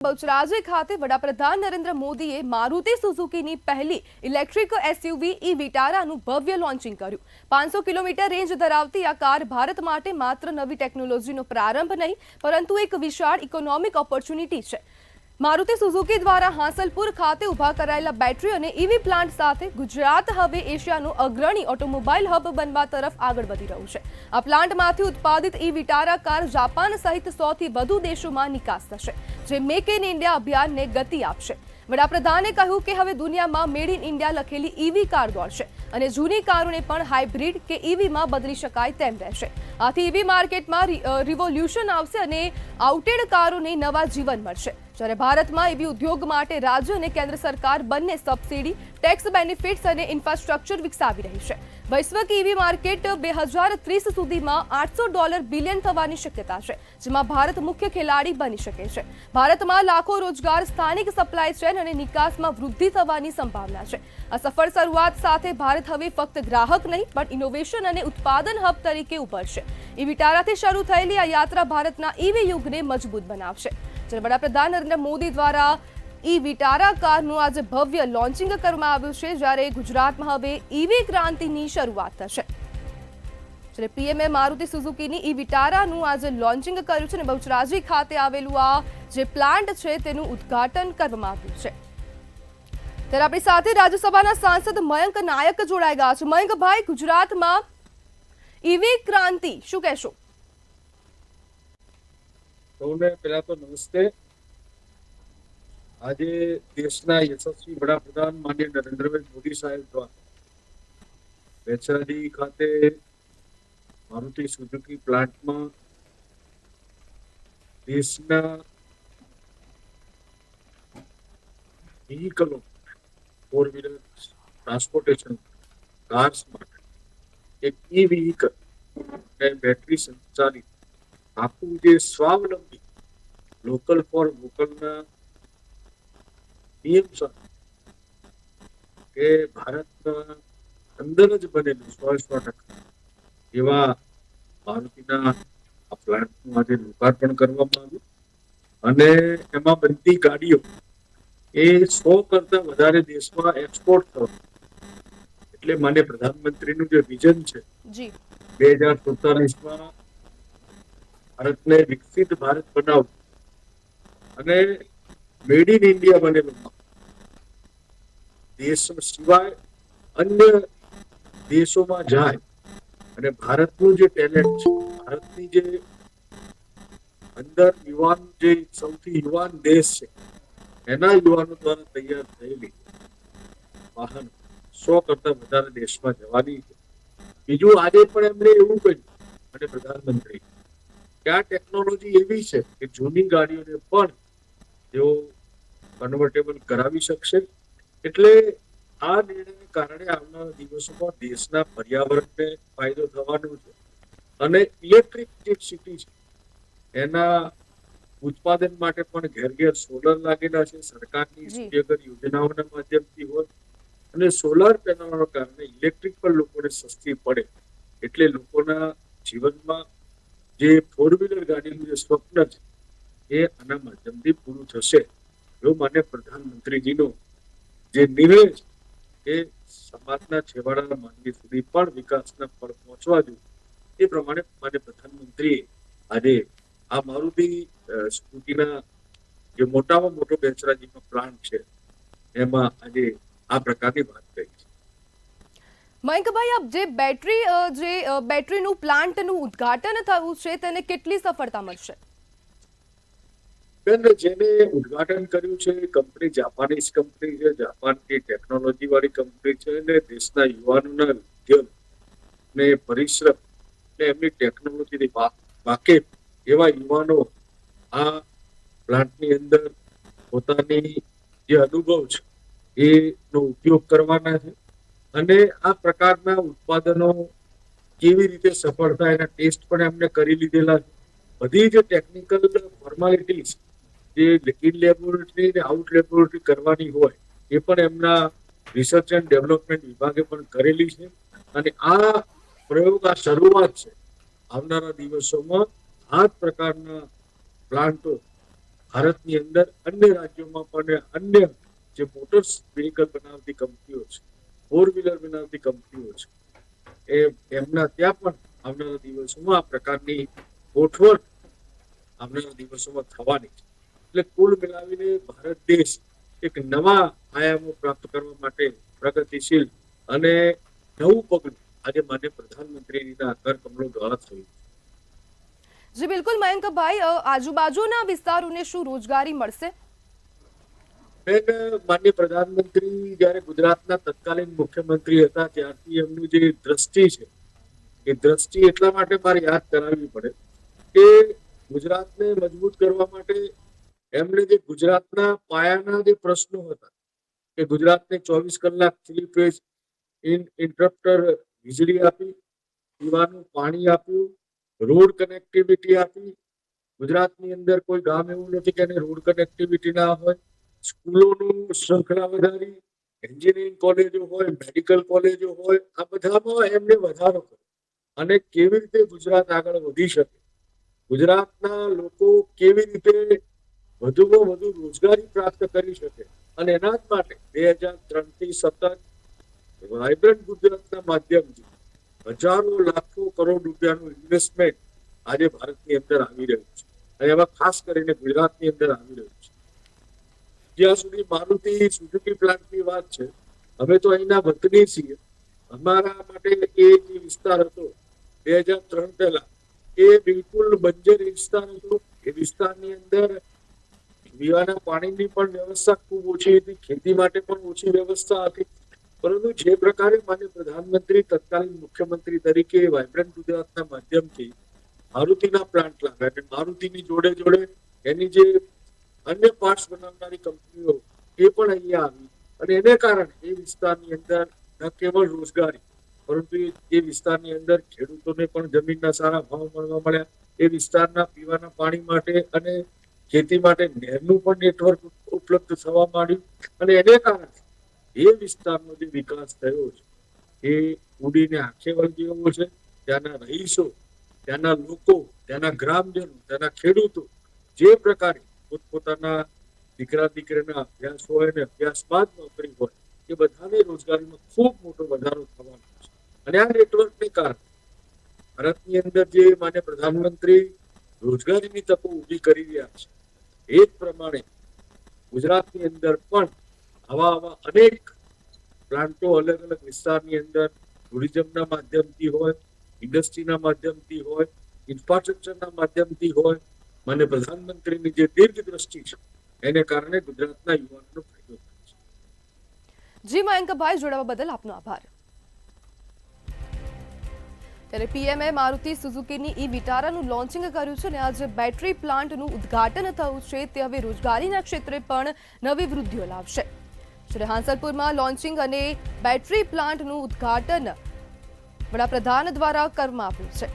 બહુચરાજી ખાતે વડાપ્રધાન નરેન્દ્ર મોદીએ મારુતિ સુઝુકીની પહેલી ઇલેક્ટ્રિક એસયુવી ઈ વિટારાનું ભવ્ય લોન્ચિંગ કર્યું। 500 કિલોમીટર રેન્જ ધરાવતી આ કાર ભારત માટે માત્ર નવી ટેકનોલોજીનો પ્રારંભ નહીં, પરંતુ એક વિશાળ ઇકોનોમિક ઓપોર્ચ્યુનિટી છે। મારુતિ સુઝુકી દ્વારા હાંસલપુર ખાતે ઊભા કરાયેલા બેટરી અને ઈવી પ્લાન્ટ સાથે ગુજરાત હવે એશિયાનું અગ્રણી ઓટોમોબાઈલ હબ બનવા તરફ આગળ વધી રહ્યું છે। આ પ્લાન્ટમાંથી ઉત્પાદિત ઈ વિટારા કાર જાપાન સહિત 100 થી વધુ દેશોમાં નિકાસ થશે, જે મેક ઇન ઇન્ડિયા અભિયાનને ગતિ આપશે। વડાપ્રધાને કહ્યું કે હવે દુનિયામાં મેડ ઇન ઇન્ડિયા લખેલી ઈવી કાર દોડશે અને જૂની કારોને પણ હાઇબ્રિડ કે ઈવીમાં બદલી શકાય તેમ રહેશે। આથી ઈવી માર્કેટમાં રિવોલ્યુશન આવશે અને આઉટેડ કારોને નવા જીવન મળશે। જ્યારે ભારતમાં ઈવી ઉદ્યોગ માટે રાજ્ય અને કેન્દ્ર સરકાર બંને સબસિડી, ટેક્સ બેનિફિટ્સ અને ઇન્ફ્રાસ્ટ્રક્ચર વિકસાવી રહી છે। વૈશ્વિક ઈવી માર્કેટ 2030 સુધીમાં $800 બિલિયન થવાની શક્યતા છે, જેમાં ભારત મુખ્ય ખેલાડી બની શકે છે। ભારતમાં લાખો રોજગાર, સ્થાનિક સપ્લાય ચેન અને નિકાસમાં વૃદ્ધિ થવાની સંભાવના છે। આ સફળ શરૂઆત સાથે ભારત હવે ફક્ત ગ્રાહક નહીં, પણ ઇનોવેશન અને ઉત્પાદન હબ તરીકે ઉભરશે। ઈ વિટારાથી શરૂ થયેલી આ યાત્રા ભારતના ઈવી યુગને મજબૂત બનાવશે। જ્યારે વડાપ્રધાન નરેન્દ્ર મોદી દ્વારા ઈ વિટારા કારનું આજે ભવ્ય લોન્ચિંગ કરવામાં આવ્યું છે, જ્યારે ગુજરાતમાં હવે ઈવી ક્રાંતિની શરૂઆત થશે। જ્યારે પીએમએ મારુતિ સુઝુકીની ઈ વિટારાનું આજે લોન્ચિંગ કર્યું છે અને બહુચરાજી ખાતે આવેલું આ જે પ્લાન્ટ છે તેનું ઉદ્ઘાટન કરવામાં આવ્યું છે। ત્યારે આપણી સાથે રાજ્યસભાના સાંસદ મયંક નાયક જોડાઈ ગયા છે। મયંકભાઈ, ગુજરાતમાં ઈવી ક્રાંતિ શું કહેશો? પહેલા તો નમસ્તે। આજે દેશના યશસ્વી વડાપ્રધાન માનનીય નરેન્દ્રભાઈ મોદી સાહેબ દ્વારા બેચરાજી ખાતે મારુતિ સુઝુકી પ્લાન્ટમાં દેશના વ્હીકલો, 4 વ્હીલર ટ્રાન્સપોર્ટેશન કાર્સ માટે એક ઈ વ્હીકલ બેટરી સંચાલિત આખું જે સ્વાવલંબી લોકલ ફોર વોકલના નિયમ સાથે કે ભારતના અંદર જ બનેલું 100% એવા મારુતિના આ પ્લાન્ટનું આજે લોકાર્પણ કરવામાં આવ્યું અને એમાં બનતી ગાડીઓ એ 100 કરતા વધારે દેશમાં એક્સપોર્ટ થવા, એટલે માનનીય પ્રધાનમંત્રીનું જે વિઝન છે 2047માં ભારતને વિકસિત ભારત બનાવવું અને મેડ ઇન ઇન્ડિયા બનેલું દેશ સિવાય અન્ય દેશોમાં જાય અને ભારતનું જે ટેલેન્ટ છે, ભારતની જે અંદર યુવાન, જે સૌથી યુવાન દેશ છે, એના યુવાનો દ્વારા તૈયાર થયેલી વાહન 100 કરતા વધારે દેશમાં જવાની છે। બીજું, આજે પણ એમણે એવું કહ્યું અને પ્રધાનમંત્રી કે આ ટેકનોલોજી એવી છે કે જૂની ગાડીઓને પણ તેઓ કન્વર્ટેબલ કરાવી શકશે। એટલે આ નિર્ણયને કારણે આવનારા દિવસોમાં દેશના પર્યાવરણને ફાયદો થવાનો છે અને ઇલેક્ટ્રિક જે સિટી છે એના ઉત્પાદન માટે પણ ઘેર ઘેર સોલર લાગેલા છે। સરકારની સૂર્યઘર યોજનાઓના માધ્યમથી હોય અને સોલર પેનલના કારણે ઇલેક્ટ્રિક પણ લોકોને સસ્તી પડે, એટલે લોકોના જીવનમાં જે 4 વ્હીલર ગાડીનું જે સ્વપ્ન છે એ આના માધ્યમથી પૂરું થશે। એવો માન્ય પ્રધાનમંત્રીજીનો જે નિર્ણય છે એ સમાજના છેવાડાના માનવી સુધી પણ વિકાસના ફળ પહોંચવા જોઈએ, એ પ્રમાણે માન્ય પ્રધાનમંત્રીએ આજે આ મારુતિ સુઝુકીના જે મોટામાં મોટો બેચરાજીનો પ્લાન્ટ છે એમાં આજે આ પ્રકારની વાત કરી છે। મયંકભાઈ, આપ જે બેટરીનું પ્લાન્ટનું ઉદ્ઘાટન થયું છે તેને કેટલી સફળતા મળશે? જેને ઉદ્ઘાટન કર્યું છે કંપની જાપાનીઝ કંપની છે, જાપાનની ટેકનોલોજી વાળી કંપની છે અને દેશના યુવાનોના ઉદ્યમ ને પરિશ્રમ ને એમની ટેકનોલોજીથી વાકેફ એવા યુવાનો આ પ્લાન્ટની અંદર પોતાની જે અનુભવ છે એનો ઉપયોગ કરવાના છે અને આ પ્રકારના ઉત્પાદનો કેવી રીતે સફળ થાય એના ટેસ્ટ પણ એમને કરી લીધેલા છે। બધી જે ટેકનિકલ ફોર્માલિટીઝ જે ઇન લેબોરેટરી અને આઉટ લેબોરેટરી કરવાની હોય એ પણ એમના રિસર્ચ એન્ડ ડેવલપમેન્ટ વિભાગે પણ કરેલી છે અને આ પ્રયોગ આ શરૂઆત છે। આવનારા દિવસોમાં આ જ પ્રકારના પ્લાન્ટો ભારતની અંદર અન્ય રાજ્યોમાં પણ અન્ય જે મોટર્સ વ્હીકલ બનાવતી કંપનીઓ છે, 4 વ્હીલર બનાવતી કંપનીઓ છે, એમના ત્યાં પણ આવનારા દિવસોમાં આ પ્રકારની ગોઠવણ આવનારા દિવસોમાં થવાની છે. એટલે કુલ મિલાવીને ભારત દેશ એક નવા આયામો પ્રાપ્ત કરવા માટે પ્રગતિશીલ અને નવું પગલું આજે માન્ય પ્રધાનમંત્રીના કર કમળો દ્વારા થયું. જી બિલકુલ મયંકભાઈ, આજુબાજુના વિસ્તારોને શું રોજગારી મળશે? બેન, માન્ય પ્રધાનમંત્રી જ્યારે ગુજરાતના તત્કાલીન મુખ્યમંત્રી હતા ત્યારથી એમનું જે દ્રષ્ટિ છે એ દ્રષ્ટિ એટલા માટે મારે યાદ કરાવવી પડે કે ગુજરાતને મજબૂત કરવા માટે એમણે જે ગુજરાતના પાયાના જે પ્રશ્નો હતા કે ગુજરાતને 24 કલાક 3 ફેઝ ઇન્ટરપ્ટર વીજળી આપી, પીવાનું પાણી આપ્યું, રોડ કનેક્ટિવિટી આપી. ગુજરાતની અંદર કોઈ ગામ એવું નથી કે એને રોડ કનેક્ટિવિટી ના હોય. સ્કૂલોનું શૃંખલા વધારી, એન્જિનિયરિંગ કોલેજો હોય, મેડિકલ કોલેજો હોય, આ બધામાં એમને વધારો કર્યો. અને કેવી રીતે ગુજરાત આગળ વધી શકે, ગુજરાતના લોકો કેવી રીતે વધુમાં વધુ રોજગારી પ્રાપ્ત કરી શકે, અને એના જ માટે 2003 થી સતત વાઇબ્રન્ટ ગુજરાતના માધ્યમથી હજારો લાખો કરોડ રૂપિયાનું ઇન્વેસ્ટમેન્ટ આજે ભારતની અંદર આવી રહ્યું છે, અને એમાં ખાસ કરીને ગુજરાતની અંદર આવી રહ્યું છે. જ્યાં સુધી મારુતિ સુઝુકી પ્લાન્ટની વાત છે, અમે તો અહીંના વતની છીએ. અમારા માટે એ જે વિસ્તાર હતો 2003 પહેલા એ બિલકુલ બંજર વિસ્તાર હતો. એ વિસ્તારની અંદર પીવાના પાણીની પણ વ્યવસ્થા ખૂબ ઓછી હતી, ખેતી માટે પણ ઓછી વ્યવસ્થા હતી. પરંતુ જે પ્રકારે માન્ય પ્રધાનમંત્રી તત્કાલીન મુખ્યમંત્રી તરીકે વાઇબ્રન્ટ ગુજરાતના માધ્યમથી મારુતિના પ્લાન્ટ લાવ્યા અને મારુતિની જોડે જોડે એની જે અન્ય પાર્ટ્સ બનાવનારી કંપનીઓ એ પણ અહીંયા આવી, અને એને કારણે એ વિસ્તારની અંદર ન કેવળ રોજગારી પરંતુ એ વિસ્તારની અંદર ખેડૂતોને પણ જમીનના સારા ભાવ મળવા મળ્યા. એ વિસ્તારના પીવાના પાણી માટે અને ખેતી માટે નહેરનું પણ નેટવર્ક ઉપલબ્ધ થવા માંડ્યું, અને એને કારણે એ વિસ્તારનો જે વિકાસ થયો છે એ ઉડીને આંખે વળગી એવો છે. ત્યાંના રહીશો, ત્યાંના લોકો, ત્યાંના ગ્રામજનો, ત્યાંના ખેડૂતો જે પ્રકારે પોતપોતાના દીકરા દીકરીના અભ્યાસ હોય ને અભ્યાસ બાદ નોકરી હોય, એ બધાને રોજગારીમાં ખૂબ મોટો વધારો થવાનો છે. અને આ નેટવર્કને કારણે ભારતની અંદર જે માન્ય પ્રધાનમંત્રી રોજગારીની તકો ઊભી કરી રહ્યા છે, એ જ પ્રમાણે ગુજરાતની અંદર પણ આવા અનેક પ્લાન્ટો અલગ અલગ વિસ્તારની અંદર ટુરિઝમના માધ્યમથી હોય, ઇન્ડસ્ટ્રીના માધ્યમથી હોય, ઇન્ફ્રાસ્ટ્રક્ચરના માધ્યમથી હોય, માન્ય પ્રધાનમંત્રીની જે દીર્ઘ દ્રષ્ટિ છે એને કારણે ગુજરાતના યુવાનોનો ફાયદો થાય છે. જી મયંકભાઈ, જોડાવા બદલ આપનો આભાર. ત્યારે પીએમએ મારુતિ સુઝુકીની ઈ વિટારાનું લોન્ચિંગ કર્યું છે, અને આજે બેટરી પ્લાન્ટનું ઉદ્ઘાટન થયું છે તે હવે રોજગારીના ક્ષેત્રે પણ નવી વૃદ્ધિઓ લાવશે. જ્યારે હાંસલપુરમાં લોન્ચિંગ અને બેટરી પ્લાન્ટનું ઉદ્ઘાટન વડાપ્રધાન દ્વારા કરવામાં આવ્યું છે.